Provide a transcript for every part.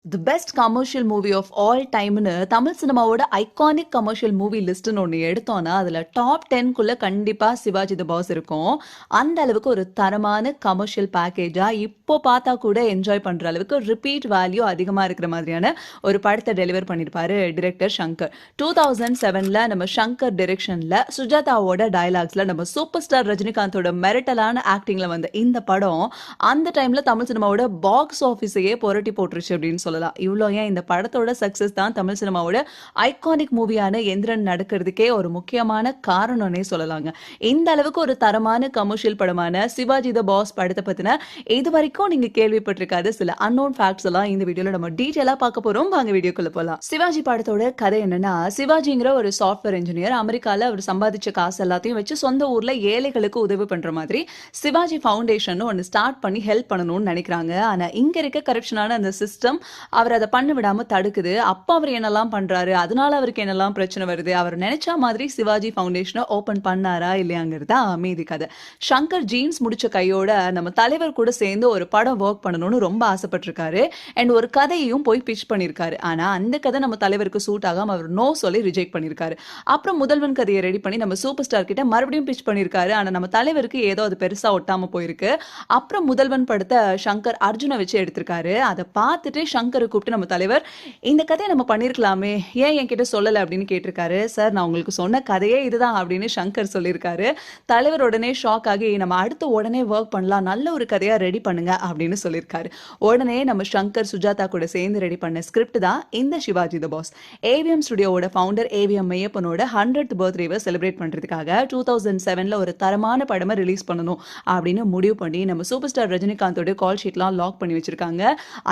The best commercial movie of all டைம்னு தமிழ் சினிமாவோட iconic commercial movie லிஸ்ட்னு ஒன்று எடுத்தோம்னா அதில் டாப் 10க்குள்ள கண்டிப்பாக சிவாஜி த பாஸ் இருக்கும். அந்த அளவுக்கு ஒரு தரமான கமர்ஷியல் பேக்கேஜாக இப்போ பார்த்தா கூட என்ஜாய் பண்ணுற அளவுக்கு ரிப்பீட் வேல்யூ அதிகமாக இருக்கிற மாதிரியான ஒரு படத்தை டெலிவர் பண்ணியிருப்பாரு டிரெக்டர் சங்கர். 2007 நம்ம சங்கர் டிரெக்ஷனில் சுஜாதாவோட டயலாக்ஸில் நம்ம சூப்பர் ஸ்டார் ரஜினிகாந்தோட மெரிட்டலான ஆக்டிங்கில் வந்த இந்த படம் அந்த டைமில் தமிழ் சினிமாவோட பாக்ஸ் ஆஃபீஸையே புரட்டி போட்டுருச்சு அப்படின்னு சொல்லலாம். இவ்வளோ ஏன் இந்த படத்தோட சக்சஸ் தான் தமிழ் சினிமாவோட ஐகானிக் மூவியான எந்திரன் நடக்கிறதுக்கே ஒரு முக்கியமான காரணம்னே சொல்லலாங்க. இந்த அளவுக்கு ஒரு தரமான கமர்ஷியல் படமான சிவாஜி த பாஸ் படத்தை பத்தின இது வரைக்கும் நீங்க கேள்விப்பட்டிருக்காத சில அன்னோன் ஃபேக்ட்ஸ் எல்லாம் இந்த வீடியோல நம்ம டீட்டெயிலா பார்க்க போறோம். வாங்க வீடியோக்குள்ள போலாம். சிவாஜி படத்தோட கதை என்னன்னா, சிவாஜிங்கிற ஒரு சாஃப்ட்வேர் இன்ஜினியர் அமெரிக்கால அவர் சம்பாதிச்ச காசு எல்லாத்தையும் வச்சு சொந்த ஊர்ல ஏழைகளுக்கு உதவி பண்ற மாதிரி சிவாஜி ஃபவுண்டேஷன் ஒன்னு ஸ்டார்ட் பண்ணி ஹெல்ப் பண்ணணும்னு நினைக்கிறாங்க. ஆனா இங்க இருக்க கரப்ஷனான அந்த சிஸ்டம் அவர் அதை பண்ண விடாம தடுக்குது. அப்ப அவர் என்னெல்லாம் பண்றாரு, அதனால அவருக்கு என்னெல்லாம் பிரச்சனை வருது, அவர் நினைச்ச மாதிரி சிவாஜி ஃபவுண்டேஷனை ஓபன் பண்ணாரா இல்லையாங்கிறதா மீதி கதை. சங்கர் ஜீன்ஸ் முடிச்ச கையோட நம்ம தலைவர் கூட சேர்ந்து ஒரு படம் ஒர்க் பண்ணணும்னு ரொம்ப ஆசைப்பட்டிருக்காரு. அண்ட் ஒரு கதையும் போய் பிச் பண்ணிருக்காரு. ஆனா அந்த கதை நம்ம தலைவருக்கு சூட் ஆகாம அவர் நோ சொல்லி ரிஜெக்ட் பண்ணிருக்காரு. அப்புறம் முதல்வன் கதையை ரெடி பண்ணி நம்ம சூப்பர் ஸ்டார் கிட்ட மறுபடியும் பிச் பண்ணிருக்காரு. ஆனா நம்ம தலைவருக்கு ஏதோ அது பெருசா ஒட்டாம போயிருக்கு. அப்புறம் முதல்வன் படத்தை சங்கர் அர்ஜுனை வச்சு எடுத்திருக்காரு. அதை பார்த்துட்டு சங்கரை கூப்பிட்டு நம்ம தலைவர் இந்த கதையை நம்ம பண்ணிருக்கலாமே, ஏன் என்கிட்ட சொல்லலை அப்படின்னு கேட்டிருக்காரு. சார், நான் உங்களுக்கு சொன்ன கதையே இதுதான் அப்படின்னு சங்கர் சொல்லியிருக்காரு. தலைவர் உடனே ஷாக் ஆகி நம்ம அடுத்து உடனே ஒர்க் பண்ணலாம், நல்ல ஒரு கதையா ரெடி பண்ணுங்க அப்படின்னு சொல்லியிருக்காரு. உடனே நம்ம சங்கர் சுஜாதா கூட சேர்ந்து ரெடி பண்ண ஸ்கிரிப்ட் தான் இந்த சிவாஜி த பாஸ். ஏவிஎம் ஸ்டுடியோட ஃபவுண்டர் ஏவிஎம் மையப்பனோட 100th பர்த்டேவை செலிப்ரேட் பண்றதுக்காக 2007 ஒரு தரமான படமா ரிலீஸ் பண்ணணும் அப்படின்னு முடிவு பண்ணி நம்ம சூப்பர் ஸ்டார் ரஜினிகாந்தோட கால் ஷீட்லாம் லாக் பண்ணி வச்சிருக்காங்க.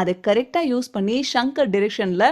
அதை கரெக்டா யூஸ் பண்ணி சங்கர் டிரெக்ஷன்ல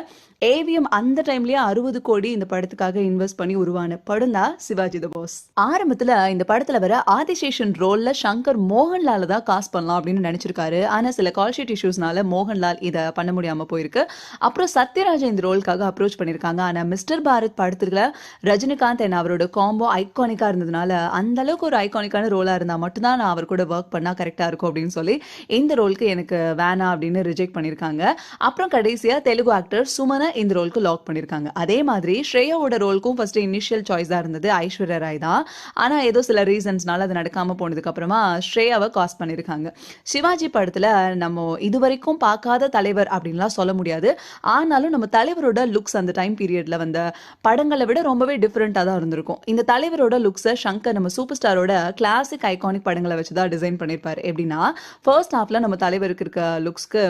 ஏவிஎம் அந்த டைம்லயே 60 கோடி இந்த படத்துக்காக இன்வெஸ்ட் பண்ணி உருவான படம் தான் சிவாஜி த பாஸ். ஆரம்பத்துல இந்த படத்துல வர ஆதிசேஷன் ரோல்ல சங்கர் மோகன்லால தான் காஸ்ட் பண்ணலாம் அப்படின்னு நினைச்சிருக்காரு. ஆனா சில கால்ஷீட் இஷ்யூஸ்னால மோகன்லால் இதை பண்ண முடியாம போயிருக்கு. அப்புறம் சத்யராஜா இந்த ரோலுக்காக அப்ரோச் பண்ணிருக்காங்க. ஆனா மிஸ்டர் பாரத் படத்துல ரஜினிகாந்த் என்ன அவரோட காம்போ ஐகானிக்கா இருந்ததுனால அந்த அளவுக்கு ஒரு ஐகானிக்கான ரோலா இருந்தா மட்டும்தான் நான் அவர் கூட ஒர்க் பண்ணா கரெக்டா இருக்கும் அப்படின்னு சொல்லி இந்த ரோலுக்கு எனக்கு வேணாம் அப்படின்னு ரிஜெக்ட் பண்ணிருக்காங்க. அப்புறம் கடைசியா தெலுங்கு ஆக்டர் சுமன இந்த ரோலுக்கு லாக் பண்ணிருக்காங்க. அதே மாதிரி ஸ்ரேயாவோட ரோலுக்கும் ஃபர்ஸ்ட் இனிஷியல் சாய்ஸா இருந்தது ஐஸ்வர்யா ராய் தான். ஆனா ஏதோ சில ரீசன்ஸ்னால அது நடக்காம போனதுக்கு அப்புறமா ஸ்ரேயாவை காஸ்ட் பண்ணிருக்காங்க. சிவாஜி படத்துல நம்ம இதுவரைக்கும் பார்க்காத தலைவர் அப்படின்லாம் சொல்ல முடியாது. ஆனாலும் நம்ம தலைவரோட லுக்ஸ் அந்த டைம் பீரியட்ல வந்த படங்களை விட ரொம்பவே டிஃப்ரெண்டா தான் இருந்திருக்கும். இந்த தலைவரோட லுக்ஸை சங்கர் நம்ம சூப்பர் ஸ்டாரோட கிளாசிக் ஐகானிக் படங்களை வச்சுதான் டிசைன் பண்ணிருப்பாரு. எப்படின்னா ஃபர்ஸ்ட் ஹாஃப்ல நம்ம தலைவருக்கு இருக்க லுக்ஸ்க்கு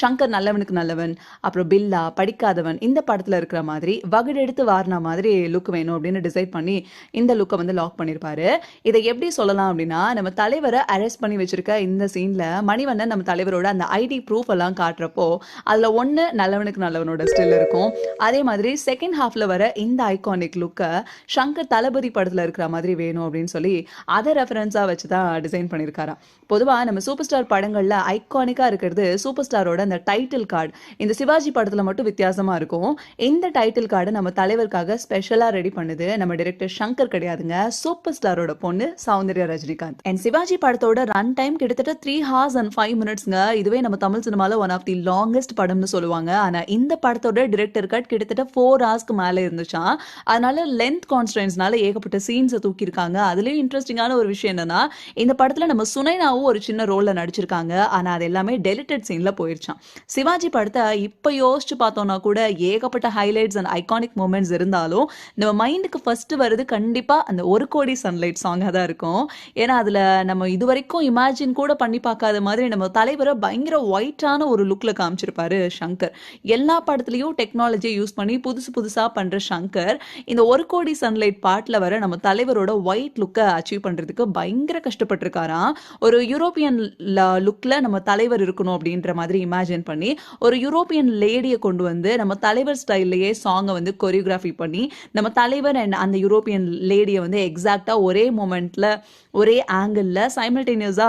சங்கர் நல்லவனுக்கு நல்லவன், அப்புறம் பில்லா, படிக்காதவன் இந்த படத்துல இருக்கிற மாதிரி வகுடெடுத்து வாரின மாதிரி லுக் வேணும் அப்படின்னு டிசைட் பண்ணி இந்த லுக்கை வந்து லாக் பண்ணிருப்பாரு. இதை எப்படி சொல்லலாம் அப்படின்னா, நம்ம தலைவரை அரெஸ்ட் பண்ணி வச்சிருக்க இந்த சீன்ல மணிவண்ணன் நம்ம தலைவரோட அந்த ஐடி ப்ரூஃப் எல்லாம் காட்டுறப்போ அதுல ஒண்ணு நல்லவனுக்கு நல்லவனோட ஸ்டில் இருக்கும். அதே மாதிரி செகண்ட் ஹாஃப்ல வர இந்த ஐகானிக் லுக்கை சங்கர் தளபதி படத்துல இருக்கிற மாதிரி வேணும் அப்படின்னு சொல்லி அதை ரெஃபரன்ஸா வச்சுதான் டிசைன் பண்ணிருக்காராம். பொதுவா நம்ம சூப்பர் ஸ்டார் படங்கள்ல ஐகானிக்கா இருக்கிறது சூப்பர் ஸ்டாரோட அந்த டைட்டில் கார்டு. இந்த சிவாஜி படத்துல மட்டும் வித்தியாசமா இருக்கும். இந்த டைட்டில் கார்டு நம்ம தலைவருக்காக ஸ்பெஷலா ரெடி பண்ணுது நம்ம டைரக்டர் சங்கர் கிடையாதுங்க, சூப்பர் ஸ்டாரோட பொண்ணு சௌந்தர்யா ரஜினிகாந்த். அண்ட் சிவாஜி படத்தோட ரன் டைம் கிட்டத்தட்ட 3 hours and 5 minutesங்க. இதுவே நம்ம தமிழ் சினிமால ஒன் ஆஃப் தி லாங்கஸ்ட் படம்னு சொல்லுவாங்க. ஆனா இந்த படத்தோட டிரெக்டர் கட் கிட்டத்தட்ட 4 hours மேல இருந்துச்சான். அதனால லென்த் கான்ஸ்ட்ரெயின்ஸ்னால ஏகப்பட்ட சீன்ஸை தூக்கியிருக்காங்க. அதுலயும் இன்ட்ரெஸ்டிங்கான ஒரு விஷயம் என்னன்னா, இந்த படத்துல நம்ம சுனைனாவும் ஒரு சின்ன ரோல்ல நடிச்சிருக்காங்க. ஆனா அது எல்லாமே டெலிட்டட் சீன்ல போயிருச்சான். சிவாஜி படத்தை இப்ப யோசிச்சு பார்த்தோம்னா கூட ஏகப்பட்ட ஹைலைட்ஸ் அண்ட் ஐகானிக் மூமெண்ட்ஸ் இருந்தாலும் நம்ம மைண்டுக்கு ஃபர்ஸ்ட் வருது கண்டிப்பா அந்த 1 கோடி சன்லைட் சாங்காக தான் இருக்கும். ஏன்னா அதுல நம்ம இது வரைக்கும் இமேஜின் கூட பண்ணி பார்க்காத மாதிரி நம்ம தலைவரை பயங்கர ஒயிட்டான ஒரு லுக்ல காமிச்சிருப்பாரு சங்கர். எல்லா படத்துலயும் டெக்னாலஜியை யூஸ் பண்ணி புதுசு புதுசா பண்ற சங்கர் இந்த 1 கோடி சன்லைட் பாட்டுல வர நம்ம தலைவரோட ஒயிட் லுக்கை அச்சீவ் பண்றதுக்கு பயங்கர கஷ்டப்பட்டிருக்காராம். ஒரு யூரோப்பியன் லுக்ல நம்ம தலைவர் இருக்கணும் அப்படின்ற மாதிரி இமேஜின் பண்ணி ஒரு யூரோப்பியன் லேடியை கொண்டு வந்து நம்ம தலைவர் ஸ்டைல்லையே சாங்கை வந்து கொரியோகிராஃபி பண்ணி நம்ம தலைவர் அண்ட் அந்த யூரோப்பியன் லேடியை வந்து எக்ஸாக்டா ஒரே மொமெண்ட்ல ஒரே ஆங்கிள் சைமல்டேனியஸா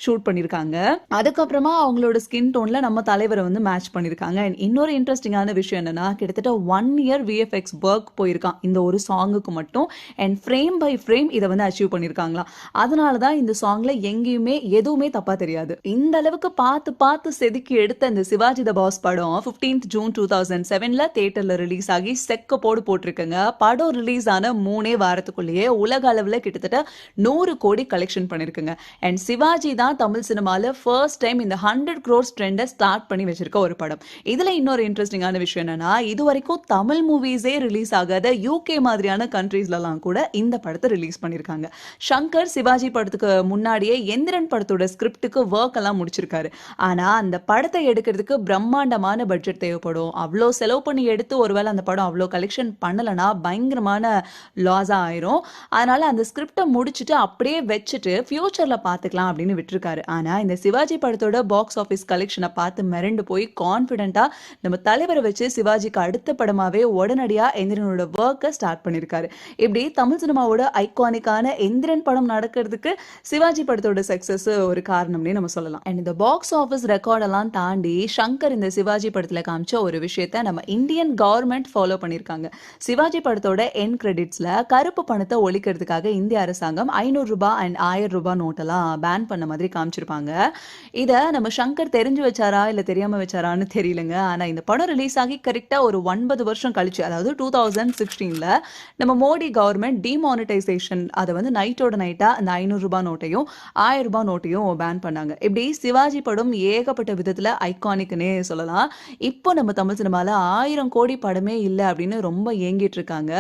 ஷூட் பண்ணிருக்காங்க. அதுக்கப்புறமா அவங்களோட ஸ்கின் டோன்ல நம்ம தலைவரை வந்து மேட்ச் பண்ணிருக்காங்க. அண்ட் இன்னொரு இன்ட்ரெஸ்டிங்கான விஷயம் என்னன்னா, கிட்டத்தட்ட 1 year VFX ஒர்க் போயிருக்கான் இந்த ஒரு சாங்குக்கு மட்டும். அண்ட் ஃப்ரேம் பை ஃப்ரேம் இதை வந்து அச்சீவ் பண்ணிருக்காங்களாம். அதனாலதான் இந்த சாங்ல எங்கேயுமே எதுவுமே தப்பா தெரியாது. இந்த அளவுக்கு பார்த்து பார்த்து செதுக்கி எடுத்த இந்த சிவாஜி த பாஸ் படம் 15th ஜூன் 2007ல தியேட்டர்ல ரிலீஸ் ஆகி செக்க போடு போட்டிருக்குங்க. படம் ரிலீஸ் ஆன 3 வாரத்துக்குள்ளேயே உலக அளவுல கிட்டத்தட்ட 100 கோடி கலெக்ஷன் பண்ணிருக்குங்க. அண்ட் சிவாஜி தான் தமிழ் சினிமால ஃபர்ஸ்ட் டைம் இந்த 100 crores ட்ரெண்டை ஸ்டார்ட் பண்ணி வச்சிருக்க ஒரு படம். இதுல இன்னொரு இன்ட்ரெஸ்டிங்கான விஷயம் என்னன்னா, இது வரைக்கும் தமிழ் மூவிஸே ரிலீஸ் ஆகாத யூகே மாதிரியான கண்ட்ரீஸ்லாம் கூட இந்த படத்தை ரிலீஸ் பண்ணிருக்காங்க. சங்கர் சிவாஜி படத்துக்கு முன்னாடியே எந்திரன் படத்தோட ஸ்கிரிப்டுக்கு ஒர்க் எல்லாம் முடிச்சிருக்காரு. ஆனா அந்த படத்தை எடுக்கிறதுக்கு பிரம்மாண்டமான பட்ஜெட் தேவைப்படும். அவ்வளோ செலவு பண்ணி எடுத்து ஒருவேளை அந்த படம் அவ்வளோ கலெக்ஷன் பண்ணலனா பயங்கரமான லாஸா ஆயிரும். அதனால அந்த ஸ்கிரிப்டை முடிச்சுட்டு அப்படியே வச்சுட்டு ஃபியூச்சர்ல பார்த்துக்கலாம் அப்படின்னு விட்டுருக்காரு. ஆனா இந்த சிவாஜி படத்தோட பாக்ஸ் ஆஃபீஸ் கலெக்ஷனை பார்த்து மிரண்டு போய் கான்ஃபிடென்ட்டா நம்ம தலைவரை வச்சு சிவாஜிக்கு அடுத்த படமாவே உடனடியா எந்திரனோட ஒர்க்கை ஸ்டார்ட் பண்ணிருக்காரு. இப்படி தமிழ் சினிமாவோட ஐகானிக்கான எந்திரன் படம் நடக்கிறதுக்கு சிவாஜி படத்தோட சக்சஸ் ஒரு காரணம்னே நம்ம சொல்லலாம். அண்ட் இந்த பாக்ஸ் ஆஃபீஸ் ரெக்கார்டெல்லாம் தாண்டி சங்கர் இந்த சிவாஜி படத்துல காமிச்ச ஒரு விஷயத்த நம்ம இந்தியன் கவர்மெண்ட் ஃபாலோ பண்ணிருக்காங்க. சிவாஜி படத்தோட என் கிரெடிட்ஸ்ல கருப்பு பணத்தை ஒழிக்கிறதுக்காக இந்திய அரசாங்கம் 500 ரூபாய் அண்ட் 1000 ரூபாய் நோட்டெல்லாம் பேன் பண்ண மாதிரி காமிச்சிருப்பாங்க. இத நம்ம சங்கர் தெரிஞ்சு வச்சாரா இல்ல தெரியாம வச்சாரான்னு தெரியலங்க. ஆனா இந்த படம் ரிலீஸ் ஆகி கரெக்டா ஒரு 9 வருஷம் கழிச்சு, அதாவது 2016ல நம்ம மோடி கவர்மெண்ட் டிமானிட்டைசேஷன் அதை வந்து நைட்டோட நைட்டா அந்த 500 ரூபாய் நோட்டையும் 1000 ரூபாய் நோட்டையும் பேன் பண்ணாங்க. இப்படி சிவாஜி படம் ஏகப்பட்ட விதத்துல ஐகானிக்னே சொல்லலாம். இப்போ நம்ம தமிழ் சினிமால 1000 கோடி படமே இல்லை அப்படின்னு ரொம்ப ஏங்கிட்டு இருக்காங்க.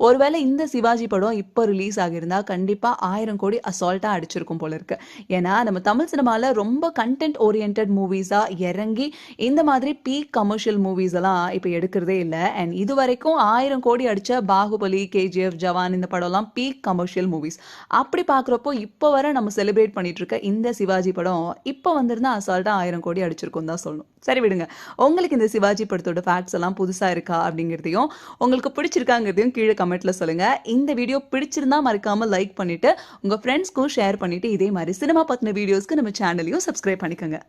ஒருவேளை இந்த சிவாஜி படம் இப்போ ரிலீஸ் ஆகியிருந்தா கண்டிப்பா 1000 கோடி அசால்ட்டா அடிச்சிருக்கும் போல இருக்கு. ஏன்னா நம்ம தமிழ் சினிமால ரொம்ப கண்டென்ட் ஓரியன்ட் மூவிஸா இறங்கி இந்த மாதிரி பீக் கமர்ஷியல் மூவிஸ் எல்லாம் இப்போ எடுக்கிறதே இல்லை. அண்ட் இது வரைக்கும் 1000 கோடி அடிச்ச பாகுபலி, கேஜிஎஃப், ஜவான் இந்த படம்லாம் பீக் கமர்ஷியல் மூவிஸ். அப்படி பார்க்குறப்போ இப்போ வர நம்ம செலிப்ரேட் பண்ணிட்டு இருக்க இந்த சிவாஜி படம் இப்போ வந்திருந்தா அசால்ட்டா 1000 கோடி அடிச்சிருக்கும் தான் சொல்லணும். சரி விடுங்க, உங்களுக்கு இந்த சிவாஜி படத்தோட ஃபேக்ட்ஸ் எல்லாம் புதுசா இருக்கா அப்படிங்கிறதையும் உங்களுக்கு பிடிச்சிருக்காங்கிறதையும் கீழே கமெண்ட்ல சொல்லுங்க. இந்த வீடியோ பிடிச்சிருந்தா மறக்காம லைக் பண்ணிட்டு உங்க ஃப்ரெண்ட்ஸ்க்கும் ஷேர் பண்ணிட்டு இதே மாதிரி சினிமா பத்தின வீடியோஸ்க்கு நம்ம சேனலையும் சப்ஸ்கிரைப் பண்ணிக்கோங்க.